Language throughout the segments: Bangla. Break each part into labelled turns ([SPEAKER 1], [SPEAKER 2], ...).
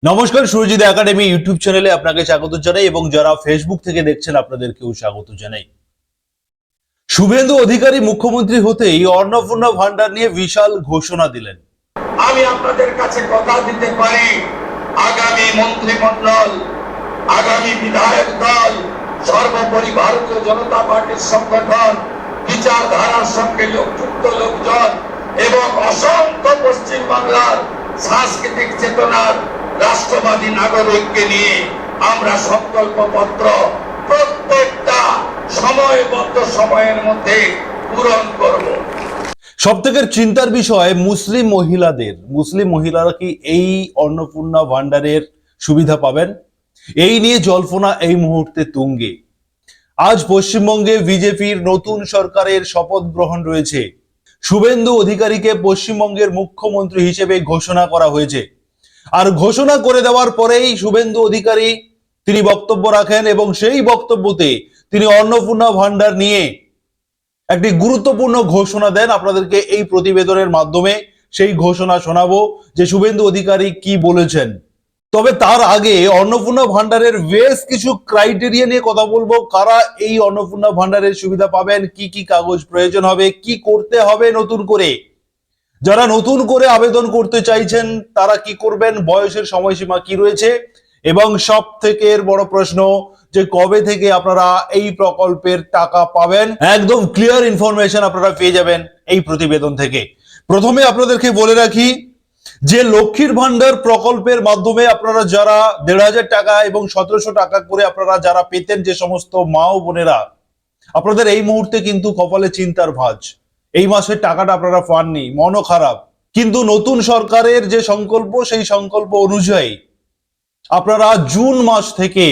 [SPEAKER 1] নমস্কার, সুরজিৎ একাডেমি ইউটিউব চ্যানেলে আপনাকে স্বাগত জানাই এবং যারা ফেসবুক থেকে দেখছেন আপনাদেরকেও স্বাগত জানাই। শুভেন্দু অধিকারী মুখ্যমন্ত্রী হতেই অন্নপূর্ণা ভান্ডার নিয়ে বিশাল ঘোষণা দিলেন।
[SPEAKER 2] আমি আপনাদের কাছে কথা দিতে পারি, আগামী মন্ত্রিমণ্ডল, আগামী বিধায়ক দল, সর্বোপরি ভারতীয় জনতা পার্টির সংগঠন, বিচারধারার সঙ্গে যুক্ত লোকজন এবং অসংখ্য পশ্চিম বাংলার সাংস্কৃতিক চেতনার রাষ্ট্রবাদী নাগরিককে নিয়ে আমরা সংকল্পপত্র প্রত্যেকটা সময়বদ্ধ সময়ের মধ্যে পূরণ করব।
[SPEAKER 1] সবথেকে চিন্তার বিষয় মুসলিম মহিলারা কি এই অন্নপূর্ণা ভান্ডারের সুবিধা পাবেন? এই নিয়ে জল্পনা এই মুহূর্তে তুঙ্গে। আজ পশ্চিমবঙ্গে বিজেপির নতুন সরকারের শপথ গ্রহণ রয়েছে। শুভেন্দু অধিকারীকে পশ্চিমবঙ্গের মুখ্যমন্ত্রী হিসেবে ঘোষণা করা হয়েছে। আর ঘোষণা করে দেওয়ার পরেই শুভেন্দু অধিকারী তিনি বক্তব্য রাখেন এবং সেই বক্তব্যতে তিনি অন্নপূর্ণা ভান্ডার নিয়ে একটি গুরুত্বপূর্ণ ঘোষণা দেন। আপনাদেরকে এই প্রতিবেদনের মাধ্যমে সেই ঘোষণা শোনাবো যে শুভেন্দু অধিকারী কি বলেছেন। তবে তার আগে অন্নপূর্ণা ভান্ডারের বেশ কিছু ক্রাইটেরিয়া নিয়ে কথা বলবো। কারা এই অন্নপূর্ণা ভান্ডারের সুবিধা পাবেন, কি কি কাগজ প্রয়োজন হবে, কি করতে হবে নতুন করে, যারা নতুন করে আবেদন করতে চাইছেন তারা কি করবেন, বয়সের সময়সীমা কি রয়েছে এবং সব থেকে বড় প্রশ্ন যে কবে থেকে আপনারা এই প্রকল্পের টাকা পাবেন। একদম ক্লিয়ার ইনফরমেশন আপনারা পেয়ে যাবেন এই প্রতিবেদন থেকে। প্রথমে আপনাদেরকে বলে রাখি যে লক্ষ্মীর ভান্ডার প্রকল্পের মাধ্যমে আপনারা যারা ১,৫০০ টাকা এবং ১৭০০ টাকা করে আপনারা যারা পেতেন, যে সমস্ত মা ও বোনেরা, আপনাদের এই মুহূর্তে কিন্তু কপালে চিন্তার ভাঁজ। এই মাসের টাকাটা আপনারা পাননি, মনও খারাপ। কিন্তু নতুন সরকারের যে সংকল্প, সেই সংকল্প অনুযায়ী আপনারা জুন মাস থেকে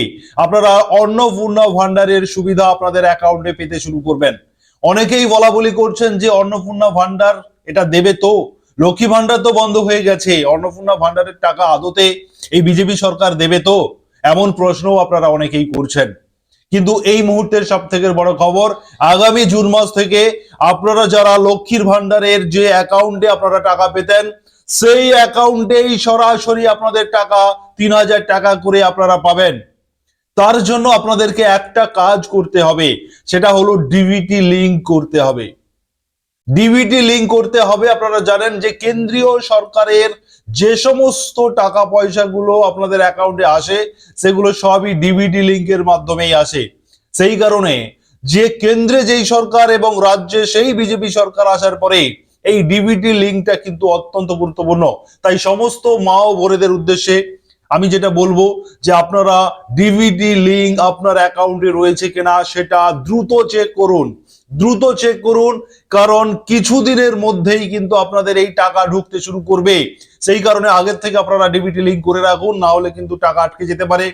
[SPEAKER 1] আপনারা অন্নপূর্ণা ভান্ডারের সুবিধা আপনাদের অ্যাকাউন্টে পেতে শুরু করবেন। অনেকেই বলা বলি করছেন যে অন্নপূর্ণা ভান্ডার এটা দেবে তো, লক্ষ্মী ভান্ডার তো বন্ধ হয়ে গেছে, অন্নপূর্ণা ভান্ডারের টাকা আদতে এই বিজেপি সরকার দেবে তো, এমন প্রশ্নও আপনারা অনেকেই করছেন। কিন্তু এই মুহূর্তের সব থেকে বড় খবর, আগামী জুন মাস থেকে আপনারা যারা লক্ষ্মীর ভান্ডারের যে অ্যাকাউন্টে আপনারা টাকা পেতেন, সেই অ্যাকাউন্টেই সরাসরি আপনাদের টাকা ৩,০০০ টাকা করে আপনারা পাবেন। তার জন্য আপনাদেরকে একটা কাজ করতে হবে, সেটা হলো ডিবিটি লিংক করতে হবে। ডিবিটি লিংক করতে হবে। আপনারা জানেন যে কেন্দ্রীয় সরকারের যে সমস্ত টাকা পয়সাগুলো আপনাদের অ্যাকাউন্টে আসে সেগুলো সবই ডিবিটি লিংকের মাধ্যমেই আসে। সেই কারণে যে কেন্দ্রে যেই সরকার এবং রাজ্যে সেই বিজেপি সরকার আসার পরে এই ডিবিটি লিংকটা কিন্তু অত্যন্ত গুরুত্বপূর্ণ। তাই সমস্ত মা ও বোনেদের উদ্দেশ্যে আমি যেটা বলবো যে আপনারা ডিবিটি লিংক আপনার অ্যাকাউন্টে রয়েছে কিনা সেটা দ্রুত চেক করুন, দ্রুত চেক করুন, কারণ কিছুদিনের মধ্যেই কিন্তু আপনাদের এই টাকা ঢুকতে শুরু করবে। সেই কারণে আগের থেকে আপনারা ডিবিটি লিংক করে রাখুন, না হলে কিন্তু টাকা আটকে যেতে পারে।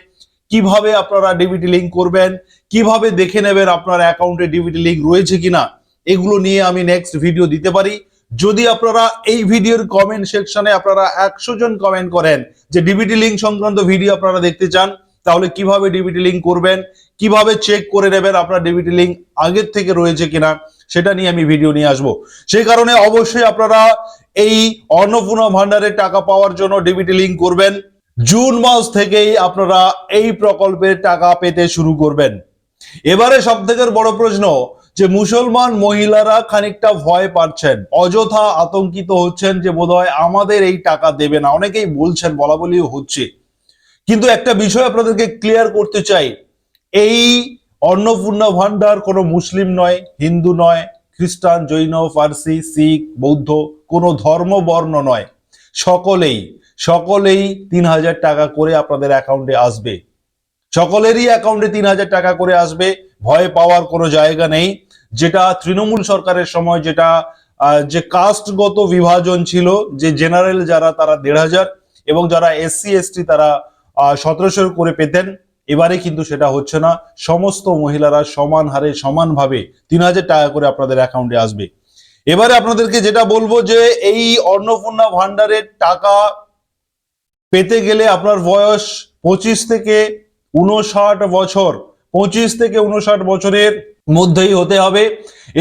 [SPEAKER 1] কিভাবে আপনারা ডিবিটি লিংক করবেন, কিভাবে দেখে নেবেন আপনার অ্যাকাউন্টে ডিবিটি লিংক রয়েছে কিনা, এগুলো নিয়ে আমি নেক্সট ভিডিও দিতে পারি। যদি আপনারা এই ভিডিওর কমেন্ট সেকশনে আপনারা ১০০ জন কমেন্ট করেন যে ডিবিটি লিংক সংক্রান্ত ভিডিও আপনারা দেখতে চান, তাহলে কিভাবে ডিবিটি লিংক করবেন, কিভাবে চেক করে নেবেন আপনার ডিবিটি লিংক আগের থেকে রয়েছে কিনা, সেটা নিয়ে আমি ভিডিও নিয়ে আসবো। সেই কারণে অবশ্যই আপনারা এই অন্নপূর্ণা ভান্ডারের টাকা পাওয়ার জন্য ডিবিটি লিংক করবেন। জুন মাস থেকেই আপনারা এই প্রকল্পের টাকা পেতে শুরু করবেন। এবারে সব থেকে বড় প্রশ্ন যে মুসলমান মহিলারা খানিকটা ভয় পাচ্ছেন, অযথা আতঙ্কিত হচ্ছেন যে বোধহয় আমাদের এই টাকা দেবে না, অনেকেই বলছেন, বলা বলিও হচ্ছে। কিন্তু একটা বিষয় আপনাদেরকে ক্লিয়ার করতে চাই, এই অন্নপূর্ণা ভান্ডার কোনো মুসলিম নয়, হিন্দু নয়, খ্রিস্টান, জৈন, ফার্সি, শিখ, বৌদ্ধ, কোনো ধর্ম বর্ণ নয়, সকলেই ৩,০০০ টাকা করে আপনাদের অ্যাকাউন্টে আসবে। সকলেরই অ্যাকাউন্টে ৩,০০০ টাকা করে আসবে, ভয় পাওয়ার কোনো জায়গা নেই। যেটা তৃণমূল সরকারের সময় যেটা যে কাস্টগত বিভাজন ছিল, যে জেনারেল যারা তারা ১,৫০০ এবং যারা SC ST তারা ১৭০০ করে পেতেন, এবারে কিন্তু সেটা হচ্ছে না। সমস্ত মহিলারা সমান হারে সমানভাবে ৩,০০০ টাকা করে আপনাদের অ্যাকাউন্টে আসবে। এবারে আপনাদেরকে যেটা বলবো যে এই অন্নপূর্ণা ভান্ডারের টাকা পেতে গেলে আপনার বয়স ২৫ থেকে ৫৯ বছর, ২৫ থেকে ৫৯ বছরের মধ্যেই হতে হবে।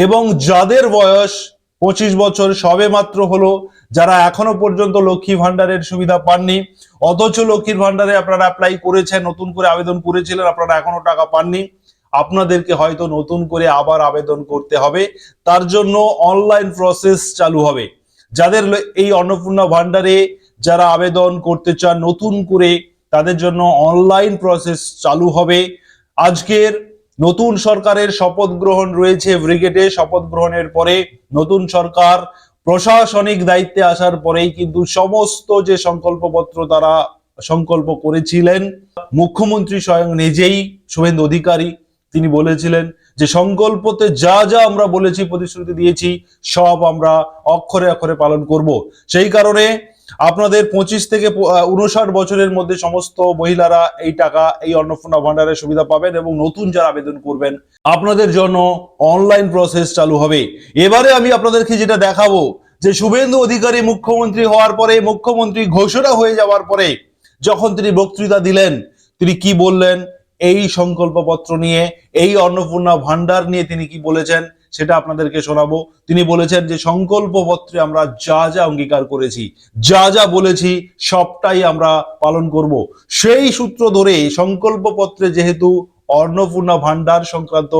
[SPEAKER 1] এবং যাদের বয়স ২৫ বছর সবে মাত্র হলো, যারা এখনো পর্যন্ত লক্ষ্মী ভান্ডারের সুবিধা পাননি, অথচ লক্ষ্মীর ভান্ডারে আপনারা অ্যাপ্লাই করেছেন, নতুন করে আবেদন করেছিলেন, আপনারা এখনো টাকা পাননি, আপনাদেরকে হয়তো নতুন করে আবার আবেদন করতে হবে। তার জন্য অনলাইন প্রসেস চালু হবে। যাদের এই অন্নপূর্ণা ভান্ডারে যারা আবেদন করতে চান নতুন করে, তাদের জন্য অনলাইন প্রসেস চালু হবে। আজকের নতুন সরকারের শপথ গ্রহণ রয়েছে ব্রিগেডে। শপথ গ্রহণের পরে নতুন সরকার প্রশাসনিক দায়িত্বে আসার পরেই কিন্তু সমস্ত যে সংকল্পপত্র তারা সংকল্প করেছিলেন, মুখ্যমন্ত্রী স্বয়ং নিজেই শুভেন্দু অধিকারী তিনি বলেছিলেন যে সংকল্পতে যা যা আমরা বলেছি, প্রতিশ্রুতি দিয়েছি, সব আমরা অক্ষরে অক্ষরে পালন করব। সেই কারণে আপনাদের 25 থেকে 59 বছরের মধ্যে সমস্ত মহিলারা এই টাকা, এই অন্নপূর্ণা ভান্ডারের সুবিধা পাবেন এবং নতুন যারা আবেদন করবেন আপনাদের জন্য অনলাইন প্রসেস চালু হবে। এবারে আমি আপনাদেরকে যেটা দেখাবো যে শুভেন্দু অধিকারী মুখ্যমন্ত্রী হওয়ার পরে, মুখ্যমন্ত্রী ঘোষণা হয়ে যাওয়ার পরে যখন তিনি বক্তৃতা দিলেন, তিনি কি বললেন, এই সংকল্পপত্র নিয়ে, এই অন্নপূর্ণা ভান্ডার নিয়ে তিনি কি বলেছেন সেটা আপনাদেরকে শোনাবো। তিনি বলেছেন যে সংকল্পপত্রে আমরা যা যা অঙ্গীকার করেছি, যা যা বলেছি, সবটাই আমরা পালন করব। সেই সূত্র ধরে সংকল্পপত্রে যেহেতু অন্নপূর্ণা ভান্ডার সংক্রান্ত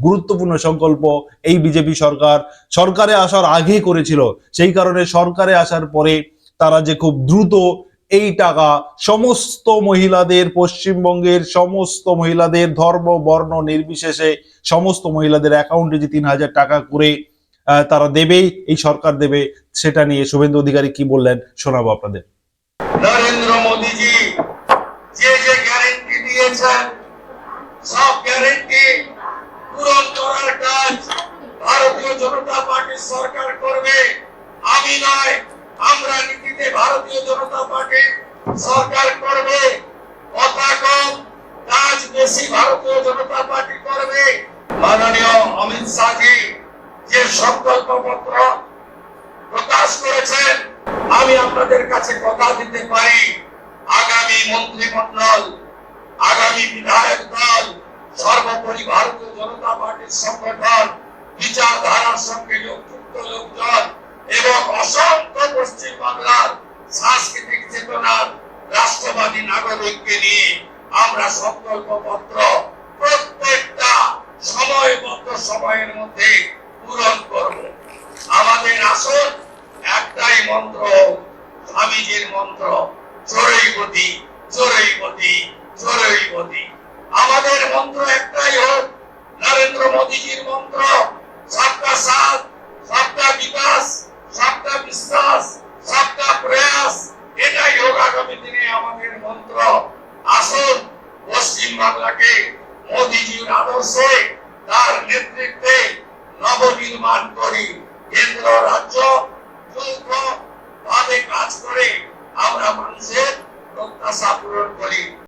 [SPEAKER 1] গুরুত্বপূর্ণ সংকল্প এই বিজেপি সরকারে আসার আগে করেছিল, সেই কারণে সরকারে আসার পরে তারা যে খুব দ্রুত এই টাকা সমস্ত মহিলাদের, পশ্চিমবঙ্গের সমস্ত মহিলাদের, ধর্ম বর্ণ নির্বিশেষে সমস্ত মহিলাদের অ্যাকাউন্টে যে 3000 টাকা করে তারা দেবেই, এই সরকার দেবে, সেটা নিয়ে শুভেন্দু অধিকারী কি বললেন শোনাবো আপনাদের।
[SPEAKER 2] নরেন্দ্র মোদীজি যে যে গ্যারেন্টি দিয়েছেন, সব গ্যারেন্টি পূরণ করার কাজ ভারতীয় জনতা পার্টির সরকার করবে। আমি নয়, আমরা নীতিতে ভারতীয় জনতা পার্টি সরকার করবে। কথা কম, কাজ বেশি ভারতীয় জনতা পার্টি করবে। মাননীয় অমিত শাহজি যে সংকল্পপত্র প্রকাশ করেছেন, আমি আপনাদের কাছে কথা দিতে পারি, আগামী মন্ত্রিমণ্ডল, আগামী বিধায়ক দল, সর্বোপরি ভারতীয় জনতা পার্টির সংগঠন, বিচারধারার সঙ্গে যুক্ত লোকজন এবং অসংখ্য পশ্চিমবাংলার সাংস্কৃতিক চেতনার রাষ্ট্রবাদী নাগরিককে নিয়ে আমরা সংকল্পপত্র প্রত্যেকটা সময়বদ্ধ সময়ের মধ্যে পূরণ করব। আমাদের আসল একটাই মন্ত্র, স্বামীজির মন্ত্র, চোরৈবতী চোরৈবতী চোরৈবতী। আমাদের মন্ত্র একটাই হোক, নরেন্দ্র মোদীজির মন্ত্র, সবকা সাথ, সবকা বিকাশ, সবকা বিশ্বাস, সবকা প্রয়াস। এটাই হোক আগামী দিনে আমাদের মন্ত্র। আসুন পশ্চিম বাংলাকে মোদীজির আদর্শে, তার নেতৃত্বে নবনির্মাণ করি। কেন্দ্র রাজ্য যৌথ ভাবে কাজ করে আমরা মানুষের প্রত্যাশা পূরণ করি।